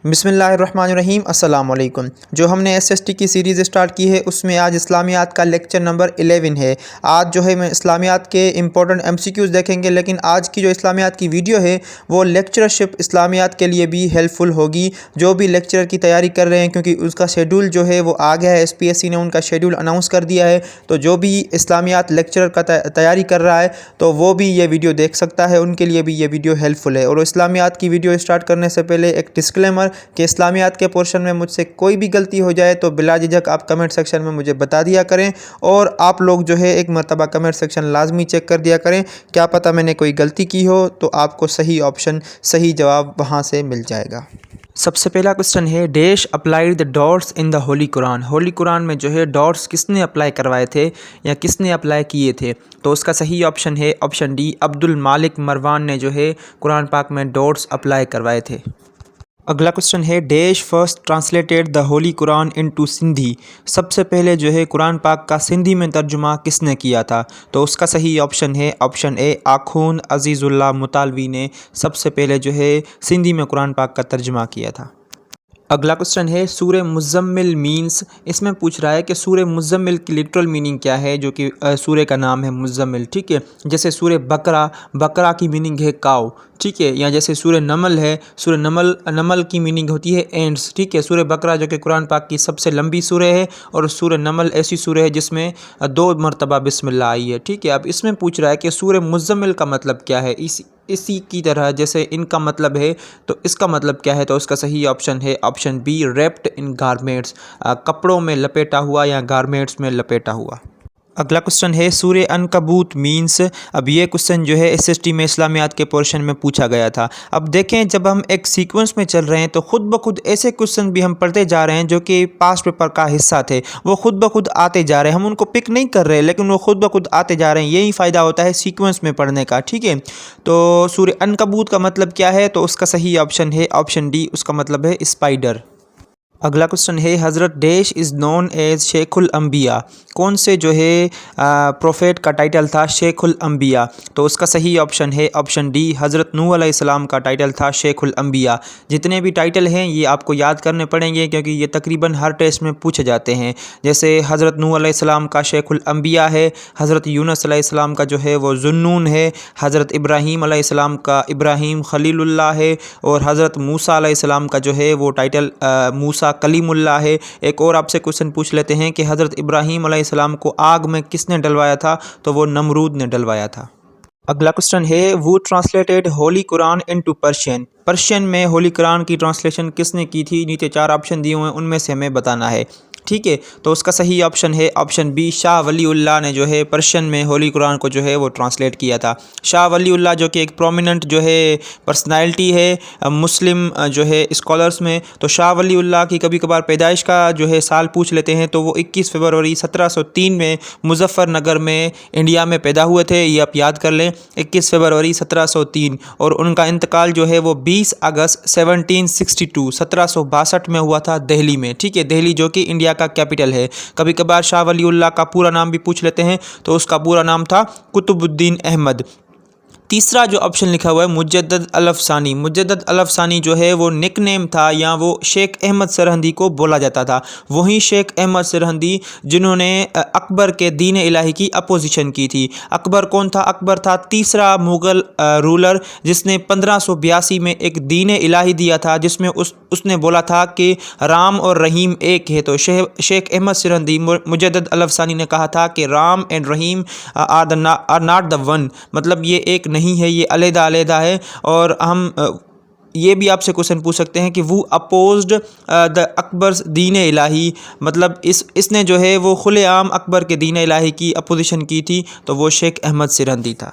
بسم اللہ الرحمن الرحیم۔ السلام علیکم۔ جو ہم نے ایس ایس ٹی کی سیریز اسٹارٹ کی ہے اس میں آج اسلامیات کا لیکچر نمبر 11 ہے۔ آج جو ہے میں اسلامیات کے امپورٹنٹ ایم سی کیوز دیکھیں گے، لیکن آج کی جو اسلامیات کی ویڈیو ہے وہ لیکچرشپ اسلامیات کے لیے بھی ہیلپ فل ہوگی، جو بھی لیکچرر کی تیاری کر رہے ہیں، کیونکہ اس کا شیڈول جو ہے وہ آ گیا ہے۔ ایس پی ایس سی نے ان کا شیڈول اناؤنس کر دیا ہے، تو جو بھی اسلامیات لیکچرر کا تیاری کر رہا ہے تو وہ بھی یہ ویڈیو دیکھ سکتا ہے، ان کے لیے بھی یہ ویڈیو ہیلپ فل ہے۔ اور اسلامیات کی ویڈیو اسٹارٹ کرنے سے پہلے ایک ڈسکلیمر کہ اسلامیات کے پورشن میں مجھ سے کوئی بھی غلطی ہو جائے تو بلا جھجک آپ کمنٹ سیکشن میں مجھے بتا دیا کریں، اور آپ لوگ جو ہے ایک مرتبہ کمنٹ سیکشن لازمی چیک کر دیا کریں، کیا پتہ میں نے کوئی غلطی کی ہو تو آپ کو صحیح آپشن، صحیح جواب وہاں سے مل جائے گا۔ سب سے پہلا کوسچن ہے، ڈیش اپلائیڈ دا ڈاٹس ان دا ہولی قرآن۔ ہولی قرآن میں جو ہے ڈاٹس کس نے اپلائی کروائے تھے یا کس نے اپلائی کیے تھے؟ تو اس کا صحیح آپشن ہے آپشن ڈی، عبد المالک مروان نے جو ہے قرآن پاک میں ڈاٹس اپلائی کروائے تھے۔ اگلا کوسچن ہے، ڈیش فرسٹ ٹرانسلیٹڈ دا ہولی قرآن انٹو سندھی۔ سب سے پہلے جو ہے قرآن پاک کا سندھی میں ترجمہ کس نے کیا تھا؟ تو اس کا صحیح آپشن ہے آپشن اے، آخوند عزیز اللہ مطالوی نے سب سے پہلے جو ہے سندھی میں قرآن پاک کا ترجمہ کیا تھا۔ اگلا کوسچن ہے، سورہ مزمل مینس۔ اس میں پوچھ رہا ہے کہ سورہ مزمل کی لٹرل میننگ کیا ہے، جو کہ سورہ کا نام ہے مزمل، ٹھیک ہے۔ جیسے سورہ بقرہ، بقرہ کی میننگ ہے کاؤ، ٹھیک ہے۔ یا جیسے سورہ نمل ہے، سورہ نمل کی میننگ ہوتی ہے اینٹس، ٹھیک ہے۔ سورہ بقرہ جو کہ قرآن پاک کی سب سے لمبی سورہ ہے، اور سورہ نمل ایسی سورہ ہے جس میں 2 مرتبہ بسم اللہ آئی ہے، ٹھیک ہے۔ اب اس میں پوچھ رہا ہے کہ سورہ مزمل کا مطلب کیا ہے، اسی کی طرح جیسے ان کا مطلب ہے تو اس کا مطلب کیا ہے؟ تو اس کا صحیح آپشن ہے آپشن بی، ریپڈ ان گارمنٹس، کپڑوں میں لپیٹا ہوا یا گارمنٹس میں لپیٹا ہوا۔ اگلا کوسچن ہے، سورہ عنکبوت مینس۔ اب یہ کوسچن جو ہے ایس ایس ٹی میں اسلامیات کے پورشن میں پوچھا گیا تھا۔ اب دیکھیں، جب ہم ایک سیکوینس میں چل رہے ہیں تو خود بخود ایسے کوسچن بھی ہم پڑھتے جا رہے ہیں جو کہ پاسٹ پیپر کا حصہ تھے، وہ خود بخود آتے جا رہے ہیں، ہم ان کو پک نہیں کر رہے لیکن وہ خود بخود آتے جا رہے ہیں۔ یہی فائدہ ہوتا ہے سیکوینس میں پڑھنے کا، ٹھیک ہے۔ تو سورہ عنکبوت کا مطلب کیا ہے؟ تو اس کا صحیح آپشن ہے آپشن ڈی، اس کا مطلب ہے اسپائڈر۔ اگلا کوسچن ہے، حضرت ڈیش از نون ایز شیخ الانبیاء۔ کون سے جو ہے پروفیٹ کا ٹائٹل تھا شیخ الانبیاء؟ تو اس کا صحیح آپشن ہے آپشن ڈی، حضرت نوح علیہ السلام کا ٹائٹل تھا شیخ الانبیاء۔ جتنے بھی ٹائٹل ہیں یہ آپ کو یاد کرنے پڑیں گے، کیونکہ یہ تقریباً ہر ٹیسٹ میں پوچھے جاتے ہیں۔ جیسے حضرت نوح علیہ السلام کا شیخ الانبیاء ہے، حضرت یونس علیہ السلام کا جو ہے وہ ذوالنون ہے، حضرت ابراہیم علیہ السلام کا ابراہیم خلیل اللہ ہے، اور حضرت موسیٰ علیہ السلام کا جو ہے وہ ٹائٹل موسیٰ کلیم اللہ ہے۔ ایک اور آپ سے کوسچن پوچھ لیتے ہیں کہ حضرت ابراہیم علیہ السلام کو آگ میں کس نے ڈلوایا تھا؟ تو وہ نمرود نے ڈلوایا تھا۔ اگلا کوسچن ہے، وہ ٹرانسلیٹڈ ہولی قرآن انٹو پرشین۔ پرشین میں ہولی قرآن کی ٹرانسلیشن کس نے کی تھی؟ نیچے 4 آپشن دیے ہوئے ہیں، ان میں سے ہمیں بتانا ہے، ٹھیک ہے۔ تو اس کا صحیح آپشن ہے آپشن بی، شاہ ولی اللہ نے جو ہے پرشین میں ہولی قرآن کو جو ہے وہ ٹرانسلیٹ کیا تھا۔ شاہ ولی اللہ جو کہ ایک پرومیننٹ جو ہے پرسنالٹی ہے مسلم جو ہے اسکالرس میں، تو شاہ ولی اللہ کی کبھی کبھار پیدائش کا جو ہے سال پوچھ لیتے ہیں، تو وہ 21 فروری 1703 میں مظفر نگر میں انڈیا میں پیدا ہوئے تھے، یہ آپ یاد کر لیں، 21 فروری 1703، اور ان کا انتقال جو ہے وہ 20 اگست 1762 میں ہوا تھا دہلی میں، ٹھیک ہے۔ دہلی جو کہ انڈیا کا کیپٹل ہے۔ کبھی کبھار شاہ ولی اللہ کا پورا نام بھی پوچھ لیتے ہیں، تو اس کا پورا نام تھا قطب الدین احمد۔ تیسرا جو آپشن لکھا ہوا ہے مجدد الافسانی، مجدد الافسانی جو ہے وہ نک نیم تھا، یا وہ شیخ احمد سرہندی کو بولا جاتا تھا۔ وہی شیخ احمد سرہندی جنہوں نے اکبر کے دین الہی کی اپوزیشن کی تھی۔ اکبر کون تھا؟ اکبر تھا تیسرا مغل رولر جس نے 1582 میں ایک دین الہی دیا تھا، جس میں اس نے بولا تھا کہ رام اور رحیم ایک ہے۔ تو شیخ احمد سرہندی مجدد الافسانی نے کہا تھا کہ Ram and Rahim are not the one, مطلب یہ ایک نہیں ہے، یہ علیحدہ علیحدہ ہے۔ اور ہم یہ بھی آپ سے کوسچن پوچھ سکتے ہیں کہ وہ اپوزڈ دا اکبرز دین الہی، مطلب اس نے جو ہے وہ کھلے عام اکبر کے دین الہی کی اپوزیشن کی تھی، تو وہ شیخ احمد سرہندی تھا۔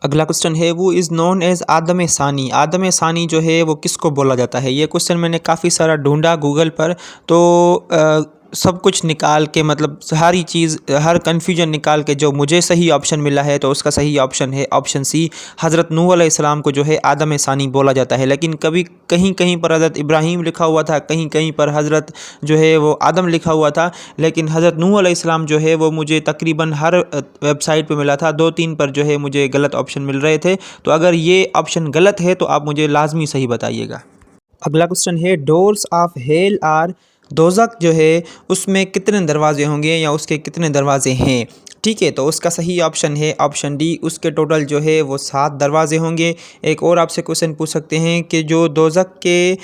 اگلا کوسچن ہے، وہ از نون ایز آدم ثانی۔ آدم ثانی جو ہے وہ کس کو بولا جاتا ہے؟ یہ کوسچن میں نے کافی سارا ڈھونڈا گوگل پر، تو سب کچھ نکال کے، مطلب ساری چیز، ہر کنفیوژن نکال کے جو مجھے صحیح آپشن ملا ہے، تو اس کا صحیح آپشن ہے آپشن سی، حضرت نوح علیہ السلام کو جو ہے آدم ثانی بولا جاتا ہے۔ لیکن کہیں پر حضرت ابراہیم لکھا ہوا تھا، کہیں پر حضرت جو ہے وہ آدم لکھا ہوا تھا، لیکن حضرت نوح علیہ السلام جو ہے وہ مجھے تقریباً ہر ویب سائٹ پہ ملا تھا، 2-3 پر جو ہے مجھے غلط آپشن مل رہے تھے۔ تو اگر یہ آپشن غلط ہے تو آپ مجھے لازمی صحیح بتائیے گا۔ اگلا کوشچن ہے ڈورس آف ہیل آر، دوزخ جو ہے اس میں کتنے دروازے ہوں گے یا اس کے کتنے دروازے ہیں؟ ٹھیک ہے، تو اس کا صحیح آپشن ہے آپشن ڈی، اس کے ٹوٹل جو ہے وہ 7 دروازے ہوں گے۔ ایک اور آپ سے کوشچن پوچھ سکتے ہیں کہ جو دوزخ کے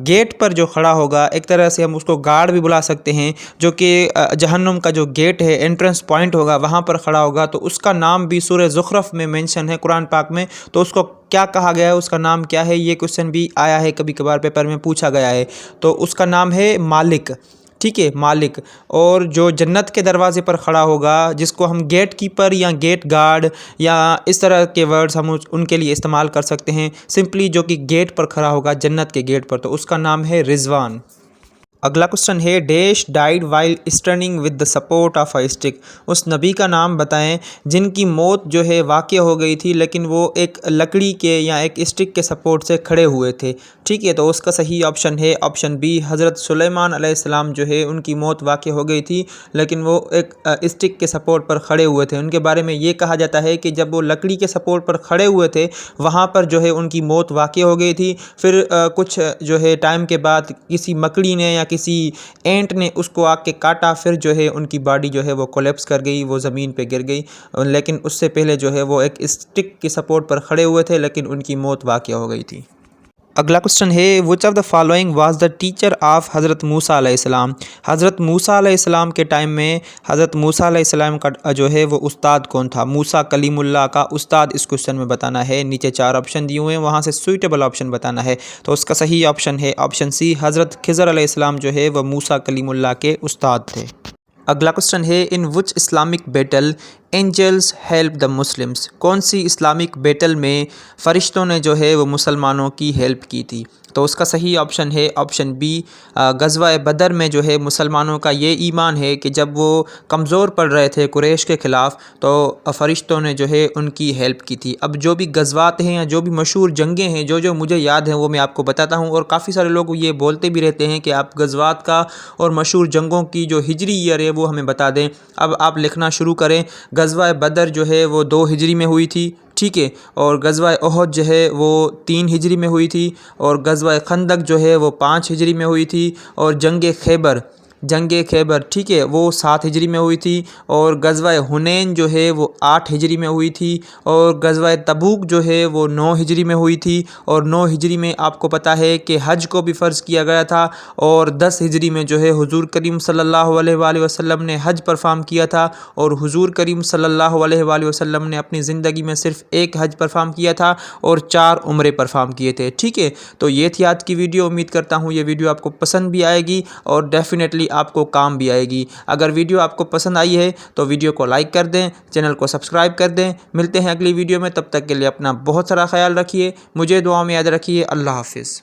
گیٹ پر جو کھڑا ہوگا، ایک طرح سے ہم اس کو گارڈ بھی بلا سکتے ہیں، جو کہ جہنم کا جو گیٹ ہے، انٹرنس پوائنٹ ہوگا، وہاں پر کھڑا ہوگا، تو اس کا نام بھی سورہ زخرف میں مینشن ہے قرآن پاک میں، تو اس کو کیا کہا گیا ہے، اس کا نام کیا ہے؟ یہ کوشچن بھی آیا ہے کبھی کبھار پیپر میں پوچھا گیا ہے، تو اس کا نام ہے مالک۔ ٹھیک ہے، مالک۔ اور جو جنت کے دروازے پر کھڑا ہوگا، جس کو ہم گیٹ کیپر یا گیٹ گارڈ یا اس طرح کے ورڈز ہم ان کے لیے استعمال کر سکتے ہیں، سمپلی جو کہ گیٹ پر کھڑا ہوگا جنت کے گیٹ پر، تو اس کا نام ہے رضوان۔ اگلا کوشچن ہے dash died while standing with the support of a stick, اس نبی کا نام بتائیں جن کی موت جو ہے واقع ہو گئی تھی لیکن وہ ایک لکڑی کے یا ایک اسٹک کے سپورٹ سے کھڑے ہوئے تھے۔ ٹھیک ہے، تو اس کا صحیح آپشن ہے آپشن بی، حضرت سلیمان علیہ السلام جو ہے ان کی موت واقع ہو گئی تھی لیکن وہ ایک اسٹک کے سپورٹ پر کھڑے ہوئے تھے۔ ان کے بارے میں یہ کہا جاتا ہے کہ جب وہ لکڑی کے سپورٹ پر کھڑے ہوئے تھے، وہاں پر جو ہے ان کی موت واقع ہو گئی تھی، پھر کچھ جو ہے ٹائم کے بعد کسی مکڑی نے یا کسی اینٹ نے اس کو آ کے کاٹا، پھر جو ہے ان کی باڈی جو ہے وہ کولیپس کر گئی، وہ زمین پہ گر گئی، لیکن اس سے پہلے جو ہے وہ ایک اسٹک کے سپورٹ پر کھڑے ہوئے تھے لیکن ان کی موت واقع ہو گئی تھی۔ اگلا کوشچن ہے which of the following was the teacher of حضرت موسیٰ علیہ السلام، حضرت موسیٰ علیہ السلام کے ٹائم میں حضرت موسیٰ علیہ السلام کا جو ہے وہ استاد کون تھا؟ موسیٰ کلیم اللہ کا استاد اس کوشچن میں بتانا ہے۔ نیچے 4 آپشن دیے ہوئے ہیں، وہاں سے سوئٹیبل آپشن بتانا ہے، تو اس کا صحیح آپشن ہے آپشن سی، حضرت خضر علیہ السلام جو ہے وہ موسیٰ کلیم اللہ کے استاد تھے۔ اگلا کوشچن ہے in which Islamic battle angels help the Muslims, کون سی اسلامک بیٹل میں فرشتوں نے جو ہے وہ مسلمانوں کی ہیلپ کی تھی؟ تو اس کا صحیح آپشن ہے آپشن بی، غزوہ بدر میں جو ہے مسلمانوں کا یہ ایمان ہے کہ جب وہ کمزور پڑ رہے تھے قریش کے خلاف تو فرشتوں نے جو ہے ان کی ہیلپ کی تھی۔ اب جو بھی غزوات ہیں یا جو بھی مشہور جنگیں ہیں جو مجھے یاد ہیں وہ میں آپ کو بتاتا ہوں، اور کافی سارے لوگ یہ بولتے بھی رہتے ہیں کہ آپ غزوات کا اور مشہور جنگوں کی جو ہجری ایئر ہے وہ ہمیں بتا دیں۔ اب آپ لکھنا شروع کریں۔ غزوہ بدر جو ہے وہ 2 ہجری میں ہوئی تھی، ٹھیک ہے، اور غزوہ احد جو ہے وہ 3 ہجری میں ہوئی تھی، اور غزوہ خندق جو ہے وہ 5 ہجری میں ہوئی تھی، اور جنگ خیبر ٹھیک ہے وہ 7 ہجری میں ہوئی تھی، اور غزوہ حنین جو ہے وہ 8 ہجری میں ہوئی تھی، اور غزوہ تبوک جو ہے وہ 9 ہجری میں ہوئی تھی، اور 9 ہجری میں آپ کو پتہ ہے کہ حج کو بھی فرض کیا گیا تھا، اور 10 ہجری میں جو ہے حضور کریم صلی اللہ علیہ وآلہ وسلم نے حج پرفارم کیا تھا، اور حضور کریم صلی اللہ علیہ وآلہ وسلم نے اپنی زندگی میں صرف ایک حج پرفارم کیا تھا اور 4 عمرے پرفارم کیے تھے۔ ٹھیک ہے، تو یہ تھی آج کی ویڈیو، امید کرتا ہوں یہ ویڈیو آپ کو پسند بھی آئے گی اور ڈیفینیٹلی آپ کو کام بھی آئے گی۔ اگر ویڈیو آپ کو پسند آئی ہے تو ویڈیو کو لائک کر دیں، چینل کو سبسکرائب کر دیں۔ ملتے ہیں اگلی ویڈیو میں، تب تک کے لیے اپنا بہت سارا خیال رکھیے، مجھے دعا میں یاد رکھیے۔ اللہ حافظ۔